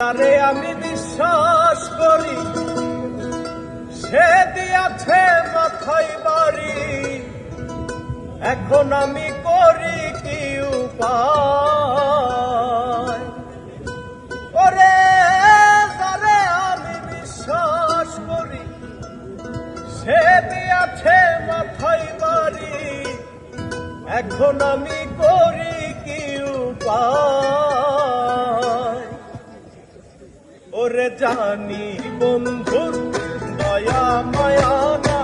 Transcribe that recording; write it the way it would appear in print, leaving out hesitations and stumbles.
তারে আমি বিশ্বাস করি, সে দিয়াছে মাথায় বাড়ি। এখন আমি করি কি উপায়? ওরে তারে আমি বিশ্বাস করি, সে দিয়াছে মাথায় বাড়ি। এখন আমি করি কি উপায়? ওরে জানি বন্ধুর দয়া মায়া না